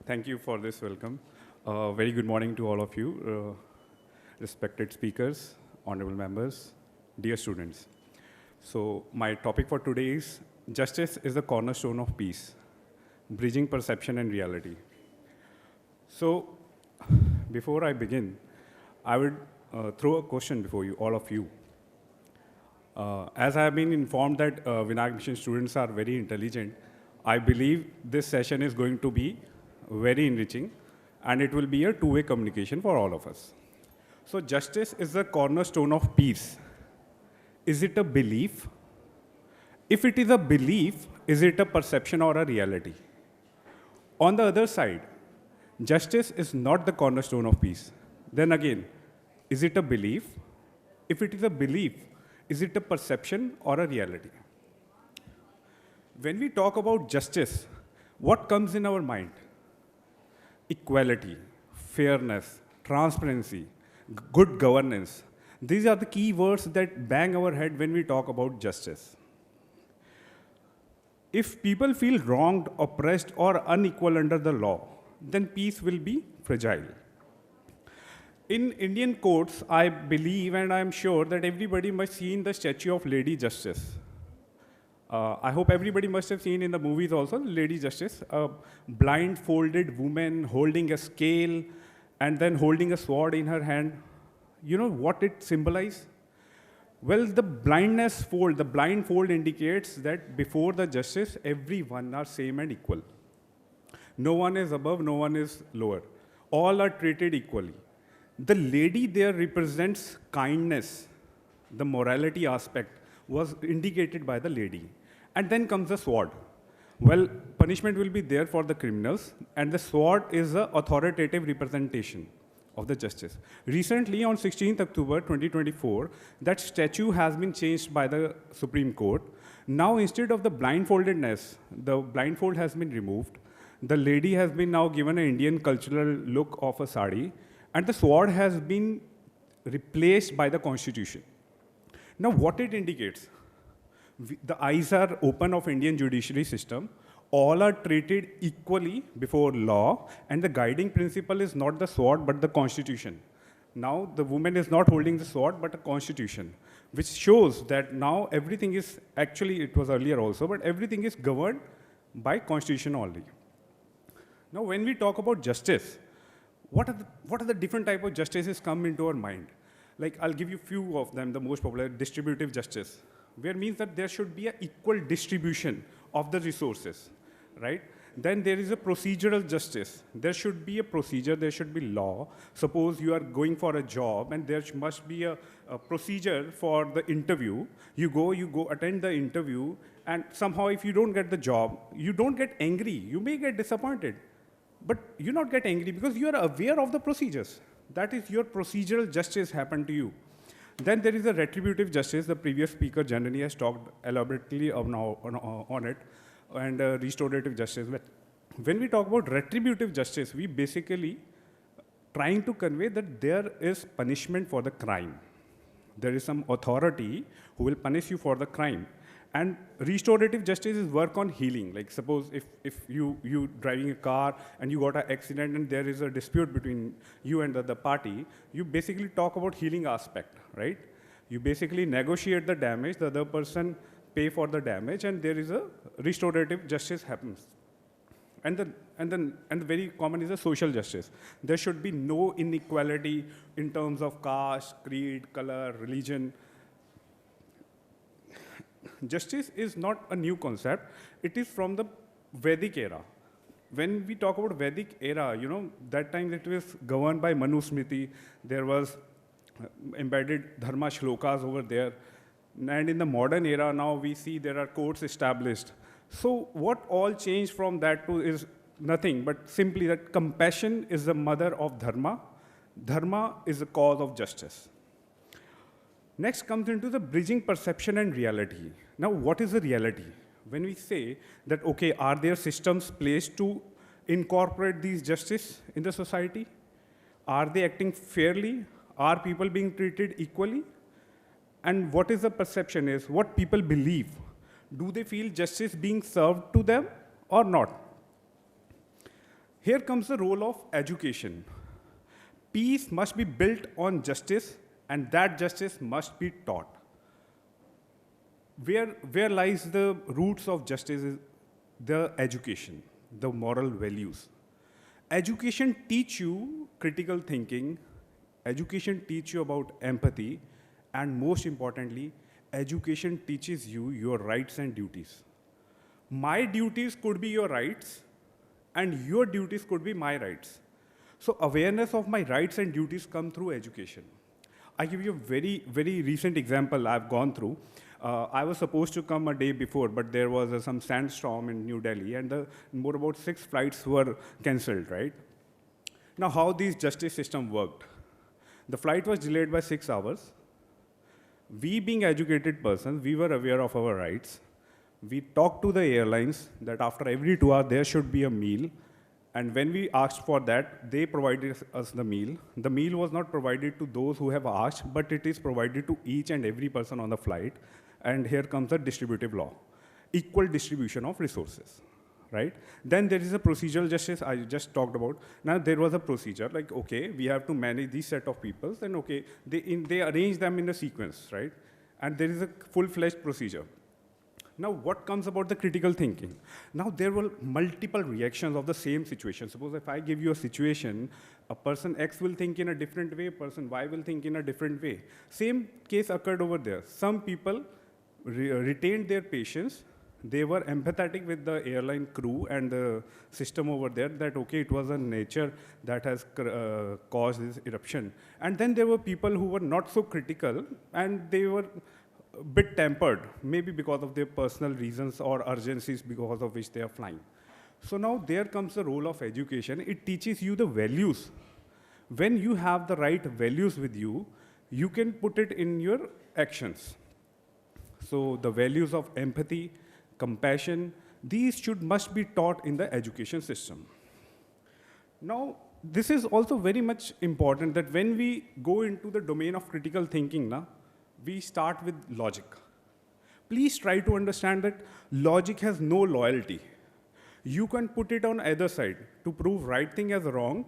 Thank you for this welcome. Very good morning to all of you, respected speakers, honorable members, dear students. So my topic for today is Justice is the cornerstone of peace, bridging perception and reality. So before I begin, I would throw a question before you, all of you. As I have been informed that Vinayak Mission students are very intelligent, I believe this session is going to be very enriching, and it will be a two-way communication for all of us. So justice is the cornerstone of peace. Is it a belief? If it is a belief, is it a perception or a reality? On the other side, justice is not the cornerstone of peace. Then again, is it a belief? If it is a belief, is it a perception or a reality? When we talk about justice, what comes in our mind? Equality, fairness, transparency, good governance. These are the key words that bang our head when we talk about justice. If people feel wronged, oppressed, or unequal under the law, then peace will be fragile. In Indian courts, I believe and I am sure that everybody must have seen the statue of Lady Justice. I hope everybody must have seen in the movies also, Lady Justice, a blindfolded woman holding a scale and then holding a sword in her hand. You know what it symbolizes? Well, the blindfold indicates that before the justice, everyone are same and equal. No one is above, no one is lower. All are treated equally. The lady there represents kindness. The morality aspect was indicated by the lady. And then comes the sword. Well, punishment will be there for the criminals, and the sword is the authoritative representation of the justice. Recently, on 16th October 2024, that statue has been changed by the Supreme Court. Now, instead of the blindfoldedness, the blindfold has been removed. The lady has been now given an Indian cultural look of a sari, and the sword has been replaced by the Constitution. Now, what it indicates? The eyes are open of Indian judiciary system. All are treated equally before law, and the guiding principle is not the sword, but the Constitution. Now, the woman is not holding the sword, but a Constitution, which shows that now everything is, actually it was earlier also, but everything is governed by Constitution only. Now, when we talk about justice, what are the different type of justices come into our mind? Like, I'll give you few of them, the most popular, distributive justice, where means that there should be an equal distribution of the resources, right? Then there is a procedural justice. There should be a procedure, there should be law. Suppose you are going for a job and there must be a procedure for the interview. You go attend the interview, and somehow if you don't get the job, you don't get angry. You may get disappointed, but you not get angry because you are aware of the procedures. That is your procedural justice happened to you. Then there is a retributive justice. The previous speaker generally has talked elaborately on it, and restorative justice. But when we talk about retributive justice, we basically trying to convey that there is punishment for the crime. There is some authority who will punish you for the crime. And restorative justice is work on healing. Like suppose if you driving a car and you got an accident and there is a dispute between you and the other party, you basically talk about healing aspect, right? You basically negotiate the damage, the other person pay for the damage, and there is a restorative justice happens. And the very common is a social justice. There should be no inequality in terms of caste, creed, color, religion. Justice is not a new concept. It is from the Vedic era. When we talk about Vedic era, you know, that time it was governed by Manu Smriti. There was embedded dharma shlokas over there. And in the modern era now, we see there are courts established. So what all changed from that to is nothing, but simply that compassion is the mother of dharma. Dharma is the cause of justice. Next comes into the bridging perception and reality. Now, what is the reality? When we say that, okay, are there systems placed to incorporate these justice in the society? Are they acting fairly? Are people being treated equally? And what is the perception is, what people believe. Do they feel justice being served to them or not? Here comes the role of education. Peace must be built on justice, and that justice must be taught. Where lies the roots of justice is the education, the moral values. Education teach you critical thinking, education teach you about empathy, and most importantly, education teaches you your rights and duties. My duties could be your rights, and your duties could be my rights. So awareness of my rights and duties come through education. I give you a very, very recent example I've gone through. I was supposed to come a day before, but there was some sandstorm in New Delhi, and more about 6 flights were cancelled, right? Now, how this justice system worked. The flight was delayed by 6 hours. We, being educated persons, we were aware of our rights. We talked to the airlines that after every 2 hours, there should be a meal. And when we asked for that, they provided us the meal. The meal was not provided to those who have asked, but it is provided to each and every person on the flight. And here comes the distributive law, equal distribution of resources, right? Then there is a procedural justice I just talked about. Now there was a procedure, like, okay, we have to manage this set of people, then okay, they arrange them in a sequence, right? And there is a full-fledged procedure. Now, what comes about the critical thinking? Now, there were multiple reactions of the same situation. Suppose if I give you a situation, a person X will think in a different way, person Y will think in a different way. Same case occurred over there. Some people retained their patience. They were empathetic with the airline crew and the system over there that, okay, it was a nature that has caused this eruption. And then there were people who were not so critical, and they were a bit tempered, maybe because of their personal reasons or urgencies because of which they are flying. So now there comes the role of education. It teaches you the values. When you have the right values with you, you can put it in your actions. So the values of empathy, compassion, these must be taught in the education system. Now, this is also very much important that when we go into the domain of critical thinking, we start with logic. Please try to understand that logic has no loyalty. You can put it on either side to prove right thing as wrong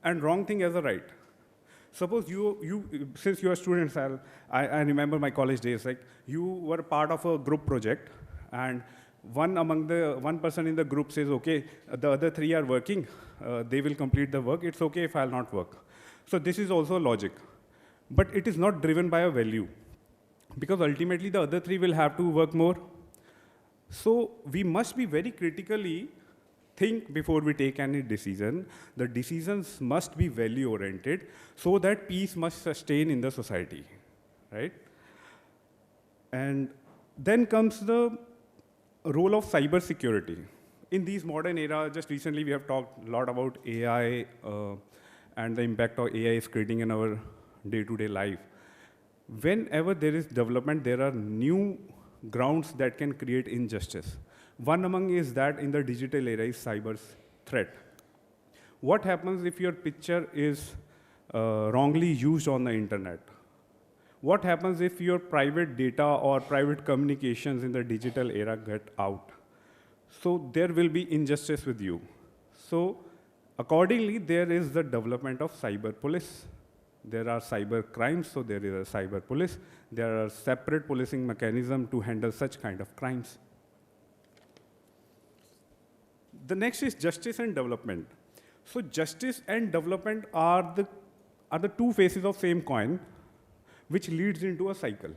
and wrong thing as a right. Suppose since you are students, I remember my college days, like you were part of a group project, and one person in the group says, okay, the other 3 are working, they will complete the work, it's okay if I'll not work. So this is also logic, but it is not driven by a value, because ultimately the other 3 will have to work more. So we must be very critically think before we take any decision. The decisions must be value-oriented so that peace must sustain in the society, right? And then comes the role of cybersecurity. In these modern era, just recently we have talked a lot about AI and the impact of AI is creating in our day-to-day life. Whenever there is development, there are new grounds that can create injustice. One among is that in the digital era is cyber threat. What happens if your picture is wrongly used on the internet? What happens if your private data or private communications in the digital era get out? So there will be injustice with you. So accordingly, there is the development of cyber police. There are cyber crimes, so there is a cyber police. There are separate policing mechanisms to handle such kind of crimes. The next is justice and development. So justice and development are the 2 faces of same coin, which leads into a cycle.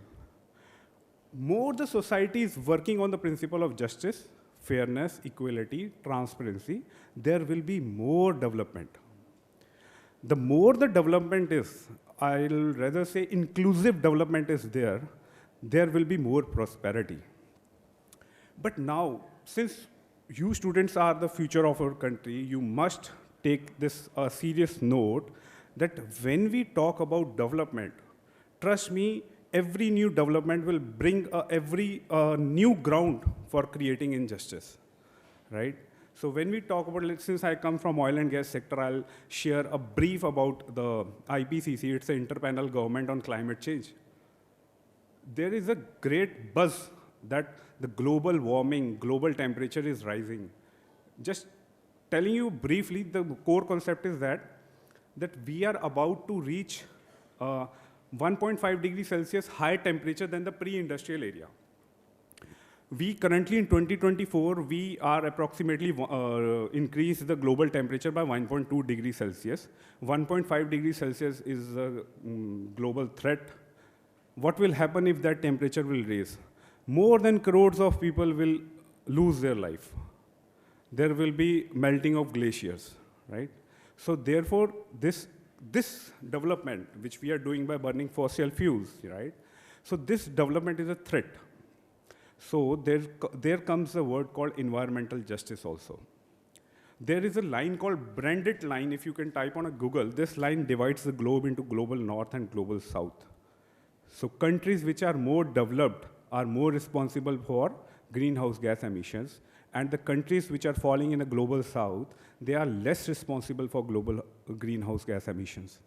More the society is working on the principle of justice, fairness, equality, transparency, there will be more development. The more the development is, I'll rather say inclusive development is there will be more prosperity. But now, since you students are the future of our country, you must take this a serious note that when we talk about development, trust me, every new development will bring every new ground for creating injustice, right? So when we talk about, since I come from oil and gas sector, I'll share a brief about the IPCC. It's the Interpanel Government on Climate Change. There is a great buzz that the global warming, global temperature is rising. Just telling you briefly, the core concept is that we are about to reach 1.5 degrees Celsius higher temperature than the pre-industrial area. We currently in 2024, we are approximately increase the global temperature by 1.2 degrees Celsius. 1.5 degrees Celsius is a global threat. What will happen if that temperature will raise? More than crores of people will lose their life. There will be melting of glaciers, right? So therefore, this development, which we are doing by burning fossil fuels, right? So this development is a threat. So there comes a word called environmental justice also. There is a line called branded line, if you can type on a Google. This line divides the globe into global north and global south. So countries which are more developed are more responsible for greenhouse gas emissions, and the countries which are falling in the global south, they are less responsible for global greenhouse gas emissions.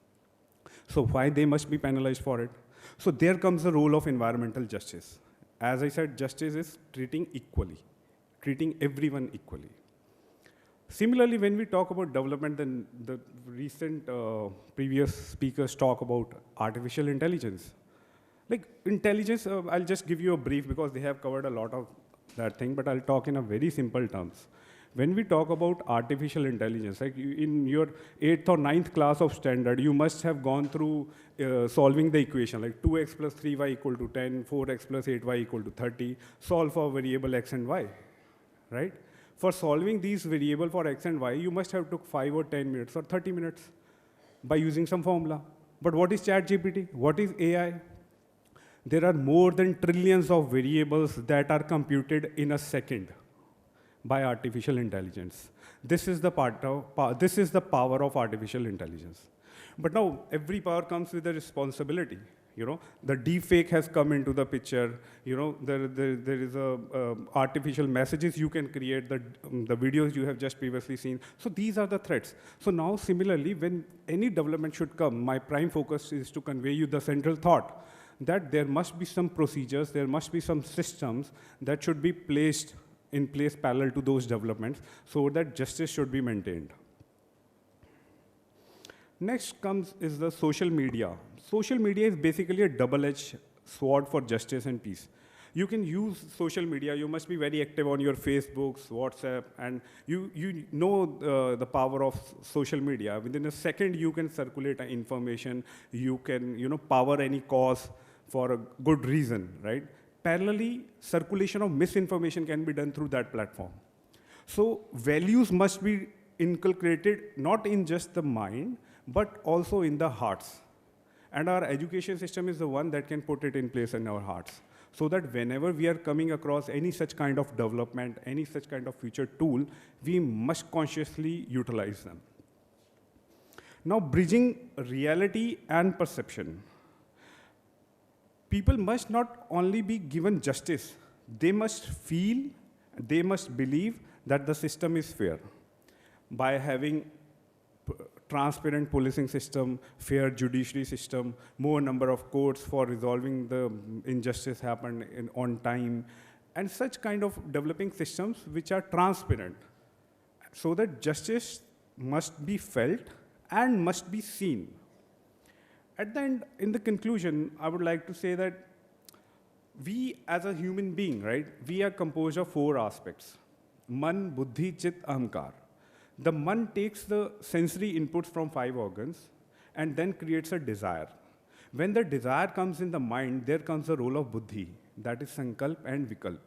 So why they must be penalized for it? So there comes the role of environmental justice. As I said, justice is treating equally, treating everyone equally. Similarly, when we talk about development, then the recent previous speakers talk about artificial intelligence. Like intelligence, I'll just give you a brief because they have covered a lot of that thing, but I'll talk in a very simple terms. When we talk about artificial intelligence, like in your 8th or 9th class of standard, you must have gone through solving the equation, like 2x plus 3y equal to 10, 4x plus 8y equal to 30, solve for variable x and y, right? For solving these variable for x and y, you must have took 5 or 10 minutes or 30 minutes by using some formula. But what is ChatGPT? What is AI? There are more than trillions of variables that are computed in a second by artificial intelligence. This is the power of artificial intelligence. But now every power comes with a responsibility. You know, the deepfake has come into the picture. You know, there is artificial messages you can create, the videos you have just previously seen. So these are the threats. So now similarly, when any development should come, my prime focus is to convey you the central thought that there must be some procedures, there must be some systems that should be placed in place parallel to those developments so that justice should be maintained. Next is the social media. Social media is basically a double-edged sword for justice and peace. You can use social media, you must be very active on your Facebooks, WhatsApp, and you know the power of social media. Within a second, you can circulate information, you can power any cause for a good reason, right? Parallelly, circulation of misinformation can be done through that platform. So values must be inculcated not in just the mind, but also in the hearts. And our education system is the one that can put it in place in our hearts. So that whenever we are coming across any such kind of development, any such kind of future tool, we must consciously utilize them. Now, bridging reality and perception. People must not only be given justice, they must feel, they must believe that the system is fair. By having transparent policing system, fair judiciary system, more number of courts for resolving the injustice happened on time, and such kind of developing systems which are transparent, so that justice must be felt and must be seen. At the end, in the conclusion, I would like to say that we as a human being, right, we are composed of 4 aspects: man, buddhi, chit, ahankar. The man takes the sensory inputs from 5 organs and then creates a desire. When the desire comes in the mind, there comes the role of buddhi, that is sankalp and vikalp.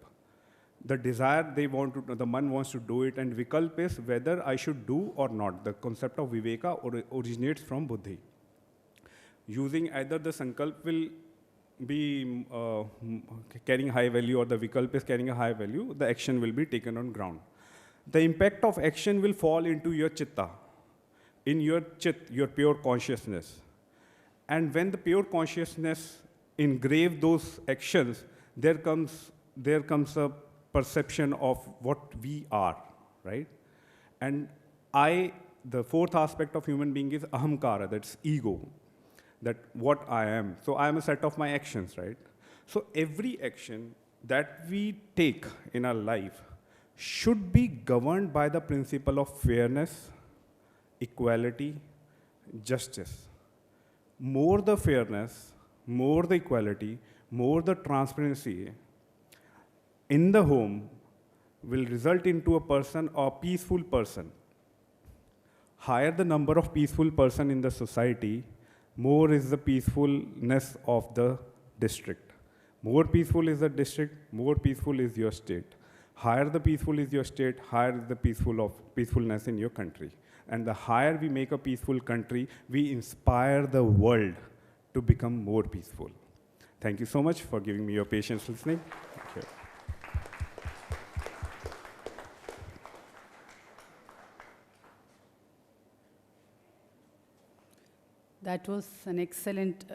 The desire, the man wants to do it, and vikalp is whether I should do or not. The concept of viveka originates from buddhi. Using either the sankalp will be carrying high value or the vikalp is carrying a high value, the action will be taken on ground. The impact of action will fall into your chitta, in your chit, your pure consciousness. And when the pure consciousness engrave those actions, there comes a perception of what we are, right? And the 4th aspect of human being is ahamkara, that's ego, that what I am. So I am a set of my actions, right? So every action that we take in our life should be governed by the principle of fairness, equality, justice. More the fairness, more the equality, more the transparency in the home will result into a person, a peaceful person. Higher the number of peaceful person in the society, more is the peacefulness of the district. More peaceful is the district, more peaceful is your state. Higher the peaceful is your state, higher is the peacefulness in your country. And the higher we make a peaceful country, we inspire the world to become more peaceful. Thank you so much for giving me your patience listening. Thank you. That was an excellent